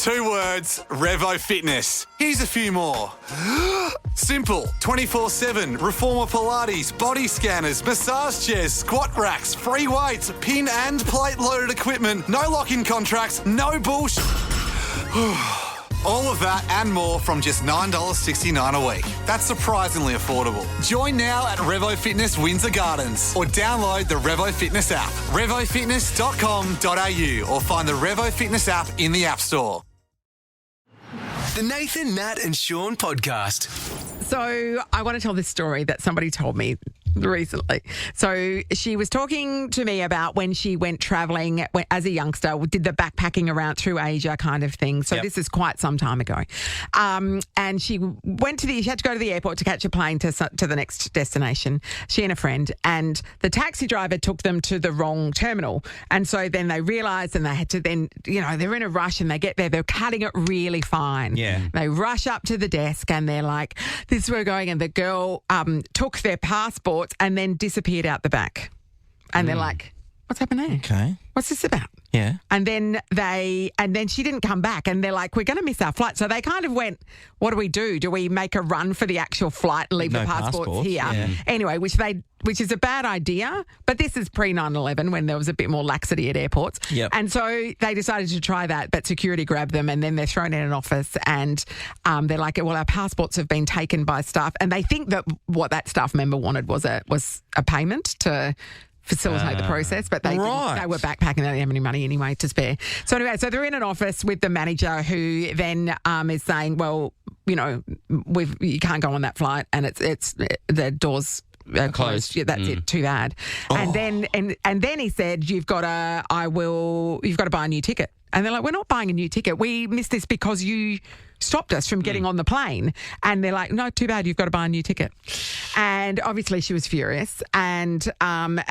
2 words, Revo Fitness. Here's a few more. Simple, 24/7, reformer Pilates, body scanners, massage chairs, squat racks, free weights, pin and plate loaded equipment, no lock-in contracts, no bullshit. All of that and more from just $9.69 a week. That's surprisingly affordable. Join now at Revo Fitness Windsor Gardens or download the Revo Fitness app. RevoFitness.com.au or find the Revo Fitness app in the App Store. The Nathan, Nat and Shaun podcast. So I want to tell this story that somebody told me recently. So she was talking to me about when she went travelling as a youngster, did the backpacking around through Asia kind of thing. So this is quite some time ago. And she had to go to the airport to catch a plane to the next destination, she and a friend. And the taxi driver took them to the wrong terminal. And so then they realised and they had to then, they're in a rush and they get there, they're cutting it really fine. Yeah. They rush up to the desk and they're like, this is where we're going. And the girl took their passports and then disappeared out the back. And they're like, what's happening? Okay. What's this about? Yeah. And then she didn't come back and they're like, we're going to miss our flight. So they kind of went, what do? Do we make a run for the actual flight and leave the passports here? Yeah. Anyway, which is a bad idea, but this is pre 9/11 when there was a bit more laxity at airports. Yep. And so they decided to try that, but security grabbed them and then they're thrown in an office and they're like, well, our passports have been taken by staff. And they think that what that staff member wanted was a payment to facilitate the process, but they didn't. They were backpacking. They didn't have any money anyway to spare. So anyway, they're in an office with the manager who then is saying, well, you can't go on that flight and it's the doors closed. Yeah, that's it. Too bad. Oh. And then he said, you've got to buy a new ticket. And they're like, we're not buying a new ticket. We missed this because you stopped us from getting on the plane. And they're like, no, too bad. You've got to buy a new ticket. And obviously she was furious. And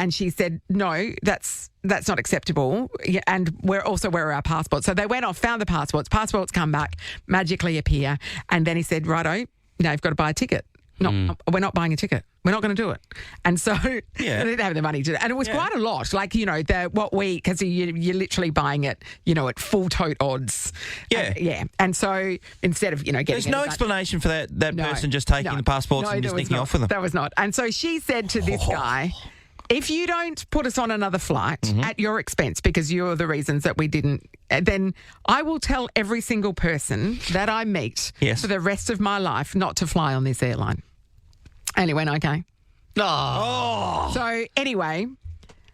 she said, no, that's not acceptable. Yeah, and where are our passports? So they went off, found the passports. Passports come back, magically appear. And then he said, righto, now you've got to buy a ticket. No, we're not buying a ticket. We're not going to do it. And so they didn't have the money to do it. And it was quite a lot. Like, because you're literally buying it, at full tote odds. Yeah. And so instead of, getting There's no explanation for that person just taking the passports and just sneaking off with them. There was not. And so she said to this guy, if you don't put us on another flight at your expense because you're the reasons that we didn't, then I will tell every single person that I meet for the rest of my life not to fly on this airline. And he went, okay. Oh. So anyway.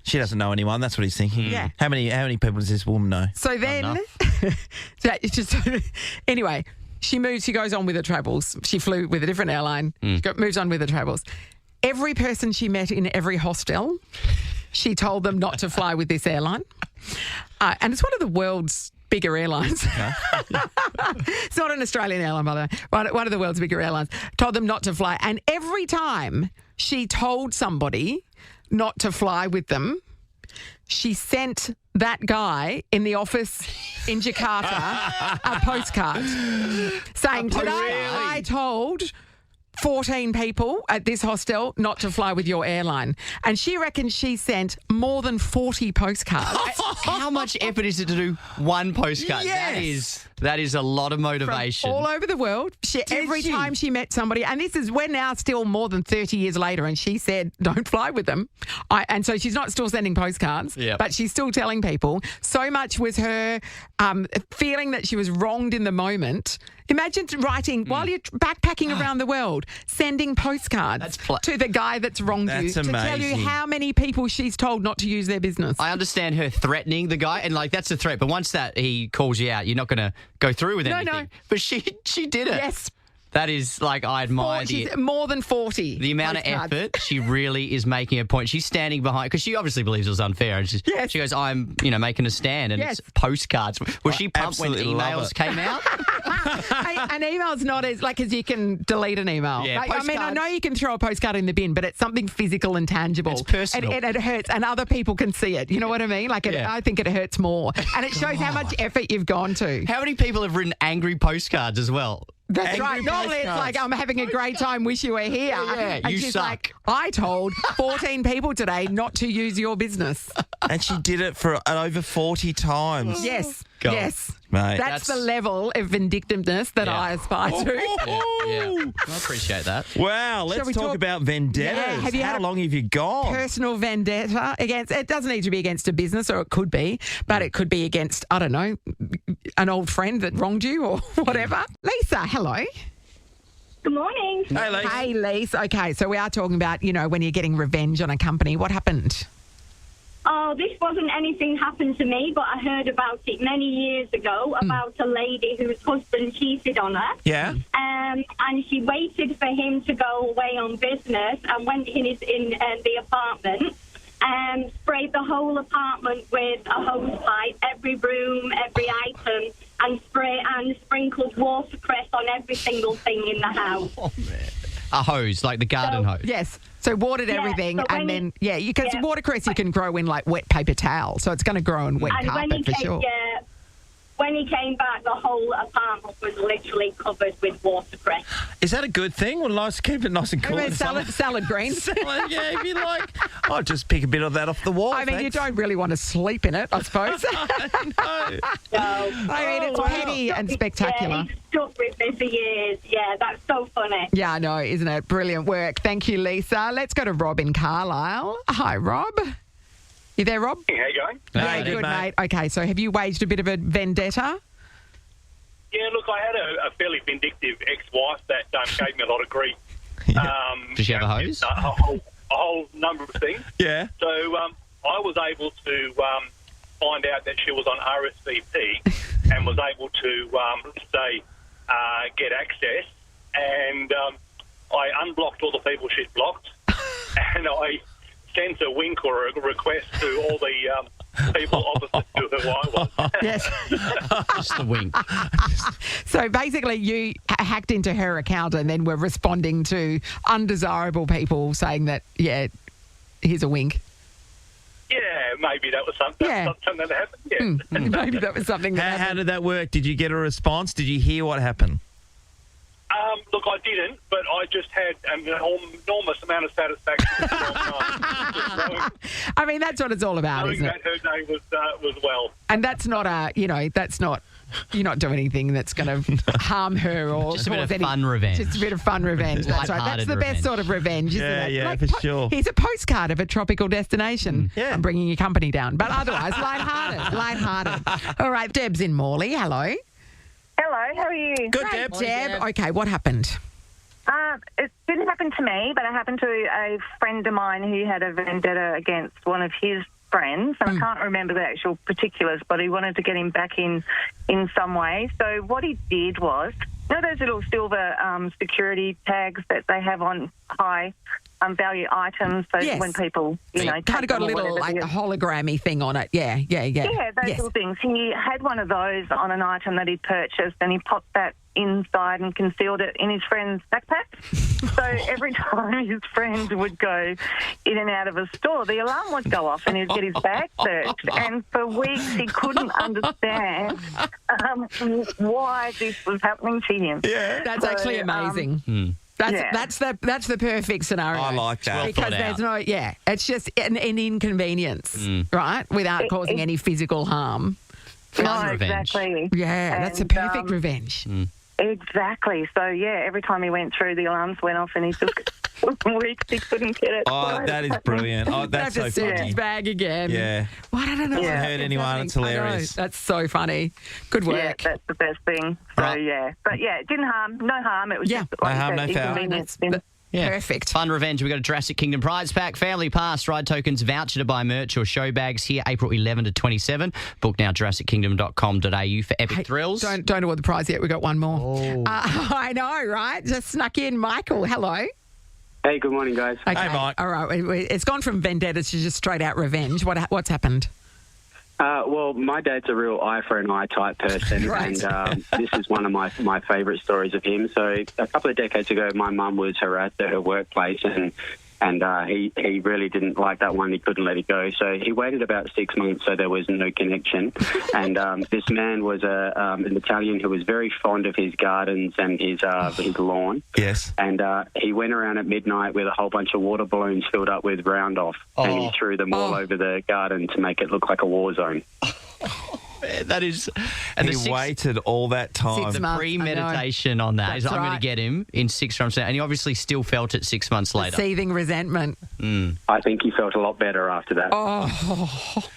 She doesn't know anyone. That's what he's thinking. Yeah. How many people does this woman know? So then, anyway, she goes on with her travels. She flew with a different airline, moves on with her travels. Every person she met in every hostel, she told them not to fly with this airline. And it's one of the world's bigger airlines. It's not an Australian airline, by the way. One of the world's bigger airlines. Told them not to fly. And every time she told somebody not to fly with them, she sent that guy in the office in Jakarta a postcard saying, today I told 14 people at this hostel not to fly with your airline. And she reckons she sent more than 40 postcards. How much effort is it to do one postcard? Yes. That is a lot of motivation. From all over the world. Every time she met somebody, and we're now still more than 30 years later, and she said, don't fly with them. And so she's not still sending postcards, but she's still telling people. So much was her feeling that she was wronged in the moment. Imagine writing while you're backpacking around the world, sending postcards to the guy that's wronged you to tell you how many people she's told not to use their business. I understand her threatening the guy, and that's a threat. But once that he calls you out, you're not going to go through with anything. No. But she did it. Yes. That is, I admire she's more than 40. The amount of effort she really is making a point. She's standing behind, because she obviously believes it was unfair. And she goes, I'm, making a stand, and it's postcards. Was she pumped when emails came out? An email's not as, as you can delete an email. Yeah, I know you can throw a postcard in the bin, but it's something physical and tangible. It's personal. And it hurts, and other people can see it. You know what I mean? I think it hurts more. And it shows how much effort you've gone to. How many people have written angry postcards as well? That's right. Normally it's I'm having a great time, wish you were here. Yeah, and you she's suck. like, I told 14 people today not to use your business. And she did it for over 40 times. Yes. God. Yes. Mate, That's the level of vindictiveness that I aspire to. Yeah. I appreciate that. Wow, let's talk about vendettas. Yeah. How long have you gone? Personal vendetta against, it doesn't need to be against a business, or it could be, but it could be against, I don't know, an old friend that wronged you or whatever. Lisa, hello. Good morning. Hey, Lisa. Hey, Lisa. Okay, so we are talking about, when you're getting revenge on a company. What happened? Oh, this wasn't anything happened to me, but I heard about it many years ago about a lady whose husband cheated on her. Yeah. And she waited for him to go away on business and went in the apartment and sprayed the whole apartment with a hose pipe, every room, every item, and sprinkled watercress on every single thing in the house. Oh, man. A hose, like the garden hose. Yes. So watered everything, and then, because watercress you can grow in like wet paper towel, so it's going to grow in wet carpet for sure. Yeah, when he came back, the whole apartment was literally covered with watercress. Is that a good thing? Well, nice, keep it nice and cool. Salad greens. Salad, yeah, if you like. I'll just pick a bit of that off the wall. I mean, you don't really want to sleep in it, I suppose. No. I mean, it's petty and spectacular. Yeah, he's stuck with me for years. Yeah, that's so funny. Yeah, I know, isn't it? Brilliant work. Thank you, Lisa. Let's go to Rob in Carlisle. Hi, Rob. You there, Rob? Hey, how you going? Yeah, good, mate. Okay, so have you waged a bit of a vendetta? Yeah, look, I had a fairly vindictive ex-wife that gave me a lot of grief. Does she have a hose? A whole number of things. Yeah. So I was able to find out that she was on RSVP and was able to, get access. And I unblocked all the people she'd blocked, and I sent a wink or a request to all the people opposite to who I was. Yes. Just the wink. So basically you hacked into her account and then were responding to undesirable people saying that, here's a wink. Yeah, maybe that was something that happened. Yeah. Maybe that was something that happened. How did that work? Did you get a response? Did you hear what happened? Look, I didn't, but I just had an enormous amount of satisfaction from I mean, that's what it's all about, knowing isn't that it? her day was well. And that's not you're not doing anything that's going to harm her or Just a bit cause of fun revenge. Just a bit of fun revenge. That's right. That's the best sort of revenge, isn't it? Yeah, for sure. Here's a postcard of a tropical destination. Yeah. I'm bringing your company down. But otherwise, lighthearted. All right, Deb's in Morley. Hello. Hello, how are you? Good, Great, Deb. Deb. Okay, what happened? It didn't happen to me, but it happened to a friend of mine who had a vendetta against one of his friends, and I can't remember the actual particulars, but he wanted to get him back in some way. So what he did was, those little silver security tags that they have on high value items, so when people, kind of got a little like a hologrammy thing on it. Yeah, those little things. He had one of those on an item that he purchased, and he popped that inside and concealed it in his friend's backpack. So every time his friend would go in and out of a store, the alarm would go off and he'd get his bag searched. And for weeks he couldn't understand why this was happening to him. Yeah, that's actually amazing. That's the perfect scenario. I like that. Because there's it's just an inconvenience, right? Without causing any physical harm. Fun revenge. Exactly. Yeah, that's a perfect revenge. Exactly. So, every time he went through, the alarms went off and he took weeks he couldn't get it. Oh, that is brilliant. Oh, that's so funny. His bag again. Yeah. What? I don't know. Hasn't hurt anyone. It's hilarious. That's so funny. Good work. Yeah, that's the best thing. So, But, it didn't harm. No harm. It was just no harm, no foul. inconvenience. Yeah. Perfect. Fun revenge. We've got a Jurassic Kingdom prize pack, family pass, ride tokens, voucher to buy merch or show bags here April 11 to 27. Book now jurassickingdom.com.au for epic thrills. Don't award the prize yet. We've got one more. I know, right? Just snuck in. Michael, hello. Hey, good morning, guys. Okay. Hey, Mike. All right. It's gone from vendettas to just straight out revenge. What's happened? Well, my dad's a real eye for an eye type person, Right. and this is one of my favourite stories of him. So a couple of decades ago, my mum was harassed at her workplace, and he really didn't like that one. He couldn't let it go. So he waited about 6 months, so there was no connection. And this man was an Italian who was very fond of his gardens and his lawn. Yes. And he went around at midnight with a whole bunch of water balloons filled up with Roundoff, and he threw them all over the garden to make it look like a war zone. That is... And he waited all that time. The premeditation on that is I'm going to get him in 6 months. And he obviously still felt it 6 months later. Seething resentment. I think he felt a lot better after that. Oh.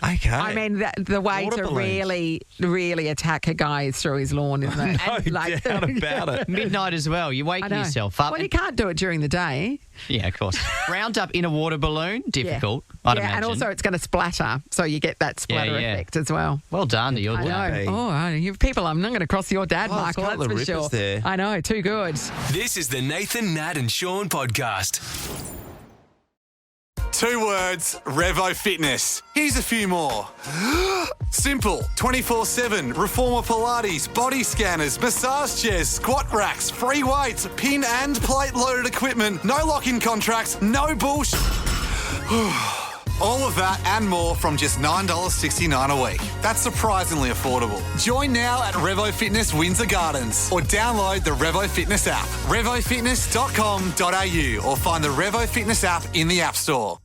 Okay. I mean, the way to really, really attack a guy is through his lawn, isn't it? No doubt about it. Midnight as well. You're waking yourself up. Well, you can't do it during the day. Yeah, of course. Round up in a water balloon, difficult, I'd imagine. And also it's going to splatter, so you get that splatter effect as well. Well done to your dad. You people, I'm not going to cross your dad, Michael, that's for sure. There. I know, too good. This is the Nathan, Nat and Shaun podcast. 2 words, Revo Fitness. Here's a few more. Simple, 24/7, reformer Pilates, body scanners, massage chairs, squat racks, free weights, pin and plate loaded equipment, no lock-in contracts, no bullshit. All of that and more from just $9.69 a week. That's surprisingly affordable. Join now at Revo Fitness Windsor Gardens or download the Revo Fitness app, revofitness.com.au, or find the Revo Fitness app in the App Store.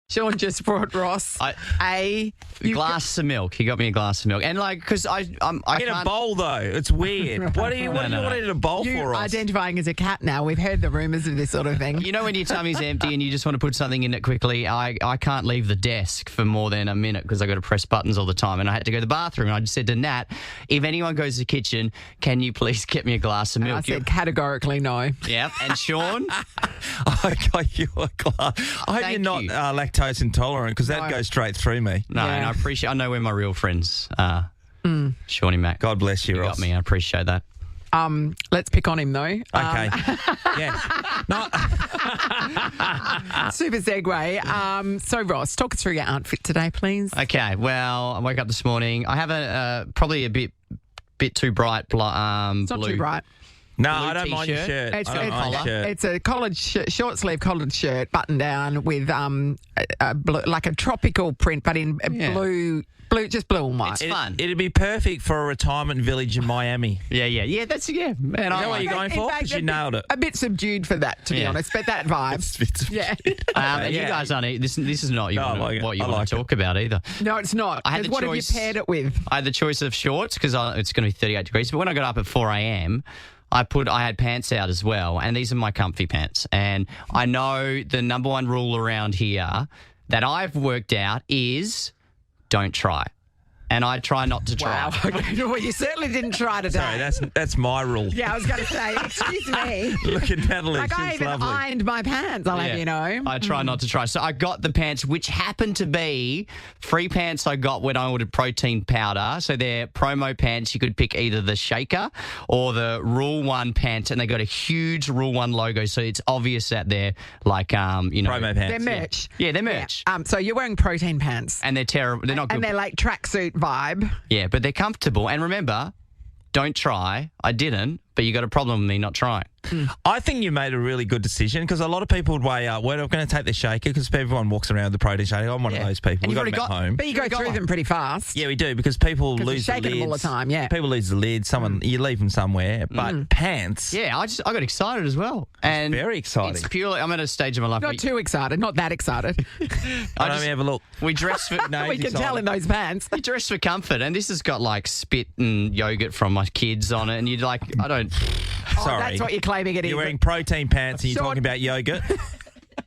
Shaun just brought Ross a glass of milk. He got me a glass of milk. And because I in a bowl, though. It's weird. What do you want it in a bowl for, Ross? Identifying as a cat now. We've heard the rumours of this sort of thing. You know when your tummy's empty and you just want to put something in it quickly? I can't leave the desk for more than a minute because I've got to press buttons all the time. And I had to go to the bathroom. And I just said to Nat, if anyone goes to the kitchen, can you please get me a glass of milk? And I said categorically no. Yeah. And Shaun? I got you a glass. I hope you're not lactose intolerant because that goes straight through me. No, and I know where my real friends are. Shawnee Mac. God bless you, Ross. Got me. I appreciate that. Let's pick on him though. Okay. Yes. No. Super segue. So Ross, talk us through your outfit today, please. Okay. Well, I woke up this morning. I have probably a bit too bright. It's not too bright. No, I don't mind your shirt. It's a collared short sleeve collared shirt, button down with like a tropical print, but in blue, just blue and white. It's fun. It'd be perfect for a retirement village in Miami. Yeah. That's Man, is that what you're going for? Because you nailed it. A bit subdued for that, to be honest, but that vibe. And you guys aren't. This is not what you want to talk about either. No, it's not. What have you paired it with? I had the choice of shorts because it's going to be 38 degrees. But when I got up at 4 a.m. I had pants out as well, and these are my comfy pants. And I know the number one rule around here that I've worked out is don't try. And I try not to try. Wow. Well, you certainly didn't try today. Sorry, that's my rule. Yeah, I was going to say, excuse me. Look at Natalie. I even ironed my pants, I'll have you know. I try not to try. So I got the pants, which happened to be free pants I got when I ordered protein powder. So they're promo pants. You could pick either the shaker or the Rule 1 pants, and they got a huge Rule 1 logo. So it's obvious that they're promo pants. They're merch. Yeah, they're merch. Yeah. So you're wearing protein pants. And they're terrible. They're not good. And they're like tracksuit vibe. Yeah, but they're comfortable. And remember, don't try. I didn't, but you got a problem with me not trying. I think you made a really good decision because a lot of people would weigh up, we're not going to take the shaker because everyone walks around with the protein shaker. I'm one of those people. We've got them at home. But you go through them pretty fast. Yeah, we do because people lose the lids. Shaking them all the time, yeah. People lose the lid. You leave them somewhere. But pants. Yeah, I got excited as well. And very exciting. It's purely, I'm at a stage of my life. Not too excited, not that excited. Let me have a look. We dress for... we can tell in those pants. We dress for comfort, and this has got like spit and yogurt from my kids on it, and you're like, I don't... Sorry. That's what you're claiming it is. You're wearing protein pants and you're talking about yogurt.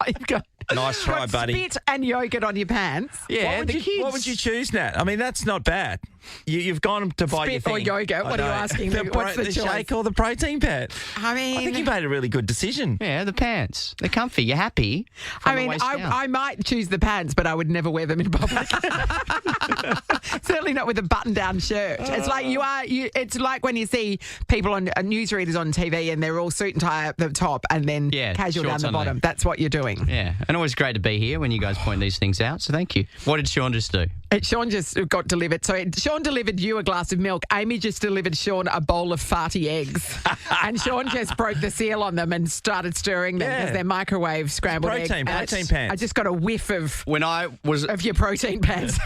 You've got nice try, buddy. Spit and yogurt on your pants. Yeah, what would you choose, Nat? I mean, that's not bad. You've gone to buy your thing. Spit or yogurt? What are you asking? What's the choice? Shake or the protein pant? I think you made a really good decision. Yeah, the pants. They're comfy. You're happy. I might choose the pants, but I would never wear them in public. Certainly not with a button-down shirt. It's like it's like when you see people on newsreaders on TV and they're all suit and tie at the top and then casual down the bottom. That's what you're doing. Yeah, and always great to be here when you guys point these things out. So thank you. What did Shaun just do? Shaun just got delivered. So Shaun delivered you a glass of milk. Amy just delivered Shaun a bowl of farty eggs. And Shaun just broke the seal on them and started stirring them because they're microwave scrambled eggs. Protein pants. I just got a whiff of your protein pants.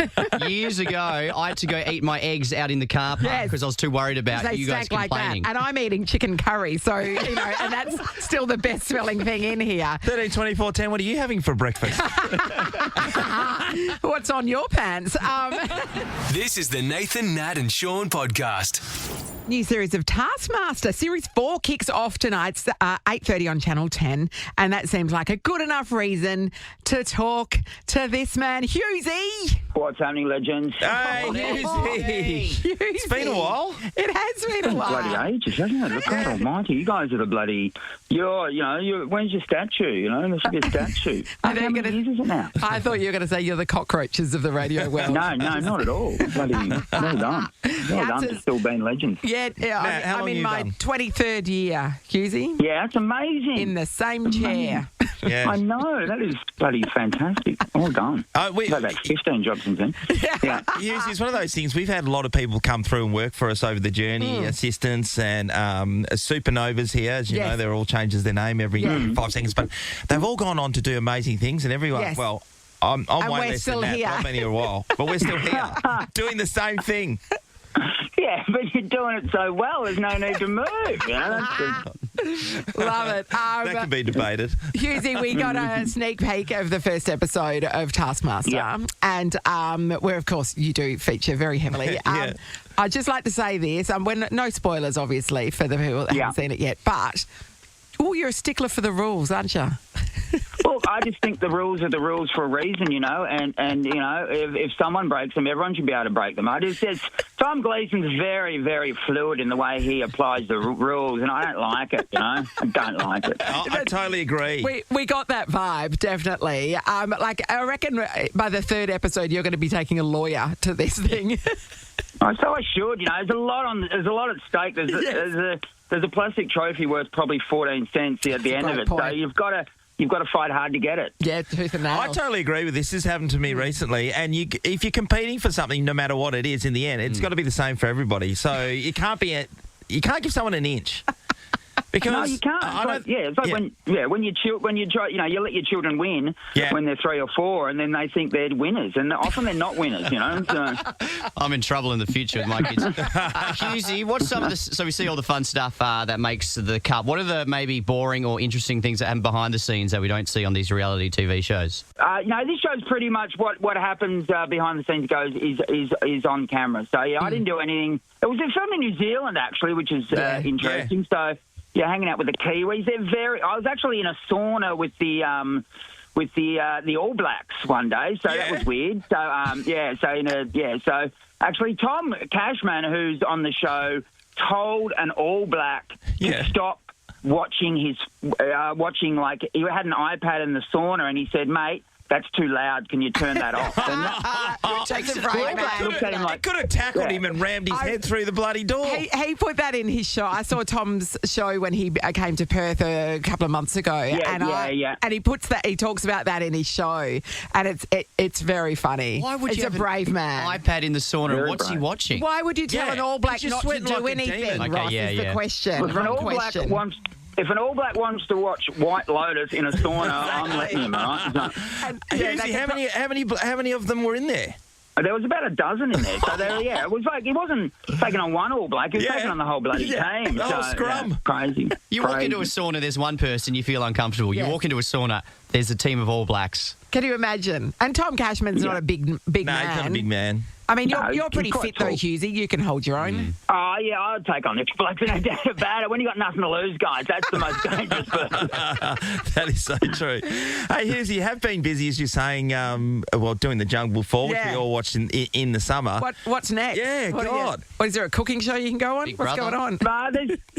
Years ago, I had to go eat my eggs out in the car park because I was too worried about you guys complaining. Like and I'm eating chicken curry, so and that's still the best smelling thing in here. 13, 24, 10. What are you having for breakfast? What's on your pants? But This is the Nathan, Nat and Shaun podcast. new series of Taskmaster. Series 4 kicks off tonight, 8:30 on Channel 10. And that seems like a good enough reason to talk to this man, Hughesy. What's happening, legends? Hey, Hughesy. It's been a while. It has been a while. Bloody ages, hasn't it? Look, God almighty, you guys are the bloody... when's your statue? You know, there should be a statue. How many years is it now? I thought you were going to say you're the cockroaches of the radio world. No, not at all. Bloody well done. Well done for still being legends. Yeah, Matt, how I'm long in you my done? 23rd year, Hughesy. Yeah, it's amazing. In the same chair. Yeah. I know, that is bloody fantastic. Well done. I've had about 15 jobs since then. Yeah. Hughesy, it's one of those things. We've had a lot of people come through and work for us over the journey, assistants and supernovas here. As you know, they're all changes their name every 5 seconds. But they've all gone on to do amazing things, and everyone, well, I'm way less than that. I've been here a while, but we're still here doing the same thing. Yeah, but you're doing it so well, there's no need to move. You know? Love it. That can be debated. Hughesy, we got a sneak peek of the first episode of Taskmaster. And where, of course, you do feature very heavily. I'd just like to say this. No spoilers, obviously, for the people that haven't seen it yet. But, you're a stickler for the rules, aren't you? Look, I just think the rules are the rules for a reason, you know, and you know, if someone breaks them, everyone should be able to break them. Tom Gleeson's very, very fluid in the way he applies the rules, and I don't like it, you know. I don't like it. I totally agree. We got that vibe, definitely. I reckon by the third episode, you're going to be taking a lawyer to this thing. So I should, you know. There's a lot at stake. There's a plastic trophy worth probably 14 cents at the end of it. Point. So you've got to fight hard to get it. Yeah, tooth and nail. I totally agree with this. This happened to me recently. And if you're competing for something, no matter what it is, in the end, it's got to be the same for everybody. So you can't give someone an inch. Because no, you can't. It's like when you try, you know, you let your children win when they're 3 or 4, and then they think they're winners, and often they're not winners, you know. So. I'm in trouble in the future with my kids. Hughesy, what's some of the? So we see all the fun stuff that makes the cut. What are the maybe boring or interesting things that happen behind the scenes that we don't see on these reality TV shows? This show's pretty much what happens behind the scenes goes is on camera. So I didn't do anything. It was filmed in New Zealand actually, which is interesting. So. Yeah, hanging out with the Kiwis. I was actually in a sauna with the All Blacks one day, so that was weird. So So actually, Tom Cashman, who's on the show, told an All Black to stop watching he had an iPad in the sauna, and he said, "Mate, that's too loud. Can you turn that off?" He could have tackled him and rammed his head through the bloody door. He put that in his show. I saw Tom's show when he came to Perth a couple of months ago. And he puts that. He talks about that in his show, and it's very funny. Why would you? He's a brave man. iPad in the sauna. What's he watching? Why would you tell an All Black not to do anything? Ross is the question. If an All Black wants to watch White Lotus in a sauna, I'm letting him, right? How many of them were in there? There was about a dozen in there. So it was like, he wasn't taking on one All Black, he was taking on the whole bloody team. The whole scrum. Crazy. You walk into a sauna, there's one person, you feel uncomfortable. You walk into a sauna, there's a team of All Blacks. Can you imagine? And Tom Cashman's not a big man. No, he's not a big man. I mean, you're pretty fit though, Hughesy. You can hold your own. Oh, yeah, I'd take on the Blacks, no doubt about it. When you got nothing to lose, guys, that's the most dangerous person. That is so true. Hey, Hughesy, you have been busy, as you're saying, doing the Jungle Fall, which we all watched in the summer. What's next? Yeah, God. Is there a cooking show you can go on? What's going on?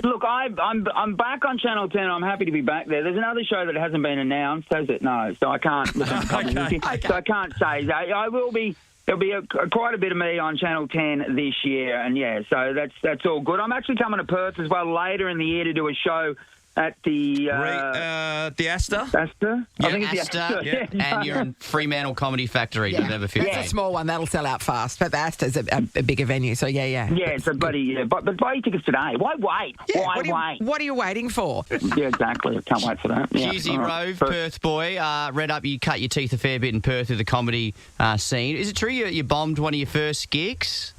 Look, I'm back on Channel 10. I'm happy to be back there. There's another show that hasn't been announced, has it? No, so I can't. So I can't say. I will be. There'll be quite a bit of me on Channel 10 this year, and so that's all good. I'm actually coming to Perth as well later in the year to do a show at the Astor. Astor? Yeah, I think it's the Astor. Astor. And you're in Fremantle Comedy Factory, November 15th. That's a small one. That'll sell out fast. But the Astor's a bigger venue, so yeah. Yeah, it's a bloody... But buy your tickets today. Why wait? Why wait? What are you waiting for? Yeah, exactly. I can't wait for that. Hughesy Rove, Perth boy. Read up, you cut your teeth a fair bit in Perth with the comedy scene. Is it true you bombed one of your first gigs?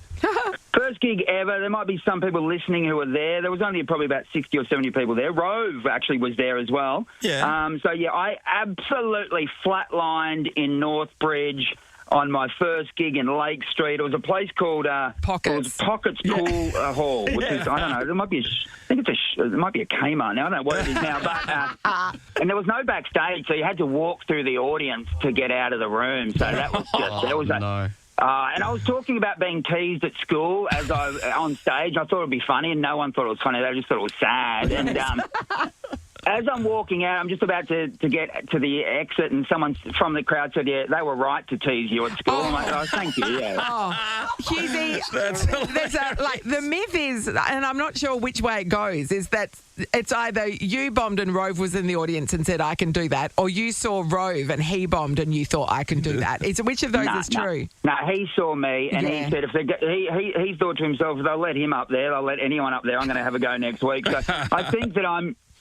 First gig ever. There might be some people listening who were there. There was only probably about 60 or 70 people there. Rove actually was there as well. Yeah. I absolutely flatlined in Northbridge. on my first gig in Lake Street. It was a place called Pockets Pool Hall, which is, I don't know, it might be it might be a Kmart now. I don't know what it is now, but and there was no backstage, so you had to walk through the audience to get out of the room. So that was just no. And I was talking about being teased at school as I on stage. I thought it'd be funny, and no one thought it was funny. They just thought it was sad. And as I'm walking out, I'm just about to get to the exit, and someone from the crowd said, "Yeah, they were right to tease you at school." I'm like, "Oh, thank you." Yeah. Hughesy, the myth is, and I'm not sure which way it goes, is that it's either you bombed and Rove was in the audience and said, "I can do that," or you saw Rove and he bombed and you thought, "I can do that." Which of those is true? No, he saw me and he said, he thought to himself, if they'll let him up there, they'll let anyone up there. I'm going to have a go next week. So I think that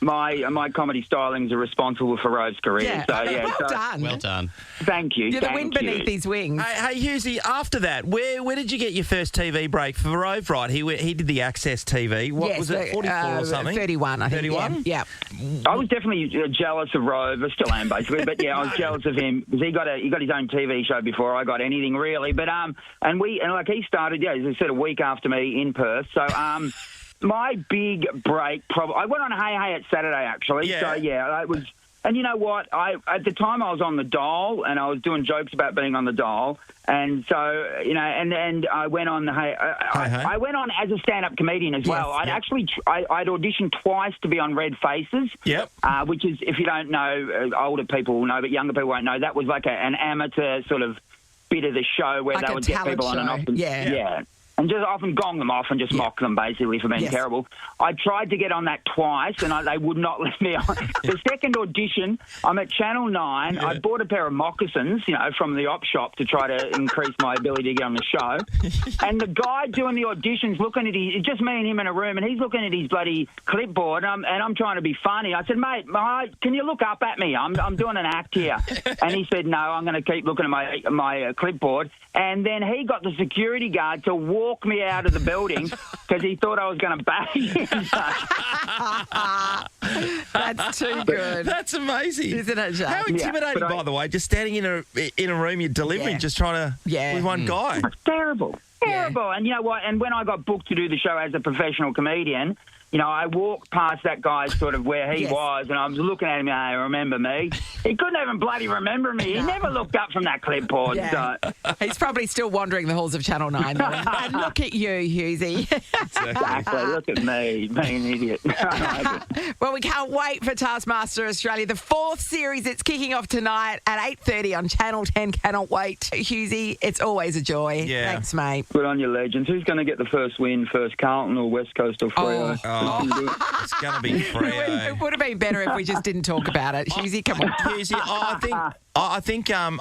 my comedy stylings are responsible for Rove's career. Yeah. Well done. Thank you. You're the wind beneath his wings. Hey, Hughesy, after that, where did you get your first TV break for Rove? Right, he did the Access TV. What was it, 44 or something? 31, I think. 31? Yeah. I was definitely jealous of Rove. I still am, basically. But, yeah, I was jealous of him because he got his own TV show before I got anything, really. But he started, as I said, a week after me in Perth. So, my big break, I went on Hey Hey at Saturday, actually. Yeah. So, yeah, it was... And you know what? At the time I was on the dial and I was doing jokes about being on the dial. And so, and I went on I went on as a stand-up comedian as well. I'd auditioned twice to be on Red Faces. Yep. Which is, if you don't know, older people will know, but younger people won't know, that was like an amateur sort of bit of the show where like they would get people on and off. Yeah. And just often gong them off and just mock them, basically, for being terrible. I tried to get on that twice, and they would not let me on. The second audition, I'm at Channel 9. I bought a pair of moccasins, from the op shop to try to increase my ability to get on the show. And the guy doing the auditions looking at it's just me and him in a room, and he's looking at his bloody clipboard, and I'm trying to be funny. I said, "Mate, can you look up at me? I'm doing an act here." And he said, "No, I'm going to keep looking at my clipboard." And then he got the security guard to walk me out of the building because he thought I was going to bang him. That's too good. That's amazing. Isn't it, Jake? How intimidating, by the way, just standing in a room, you're delivering, just trying to, with one guy. It's terrible. And you know what? And when I got booked to do the show as a professional comedian, I walked past that guy sort of where he was, and I was looking at him, "Hey, remember me?" He couldn't even bloody remember me. He never looked up from that clipboard. Yeah. So. He's probably still wandering the halls of Channel 9. And look at you, Hughesy. Exactly. Look at me, being an idiot. Well, we can't wait for Taskmaster Australia, the 4th series. It's kicking off tonight at 8:30 on Channel 10. Cannot wait. Hughesy, it's always a joy. Yeah. Thanks, mate. Good on you, legends. Who's going to get the first win first, Carlton or West Coast or Freo? It's going to be Freo. It would have been better if we just didn't talk about it. Hughesy, come on. Hughesy, I think you're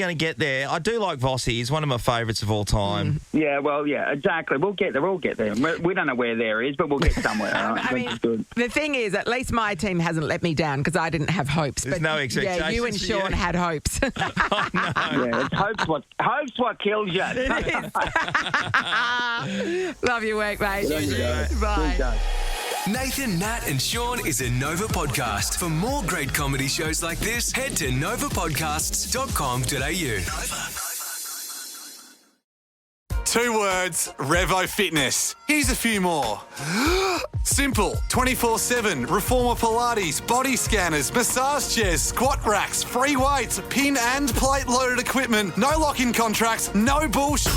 going to get there. I do like Vossi. He's one of my favourites of all time. Yeah, well, yeah, exactly. We'll get there. We'll get there. We don't know where there is, but we'll get somewhere. I mean, the thing is, at least my team hasn't let me down because I didn't have hopes. There's no expectations. Yeah, you and Sean had hopes. Oh, no. Yeah, it's hope's what kills you. It is. Love your work, mate. Bye. Nathan, Nat and Sean is a Nova podcast. For more great comedy shows like this, head to novapodcasts.com.au. 2 words, Revo Fitness. Here's a few more. Simple, 24/7, Reformer Pilates, body scanners, massage chairs, squat racks, free weights, pin and plate loaded equipment, no lock-in contracts, no bullshit.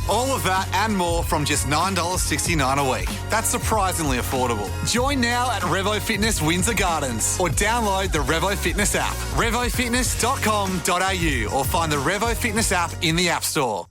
All of that and more from just $9.69 a week. That's surprisingly affordable. Join now at Revo Fitness Windsor Gardens or download the Revo Fitness app, revofitness.com.au, or find the Revo Fitness app in the App Store.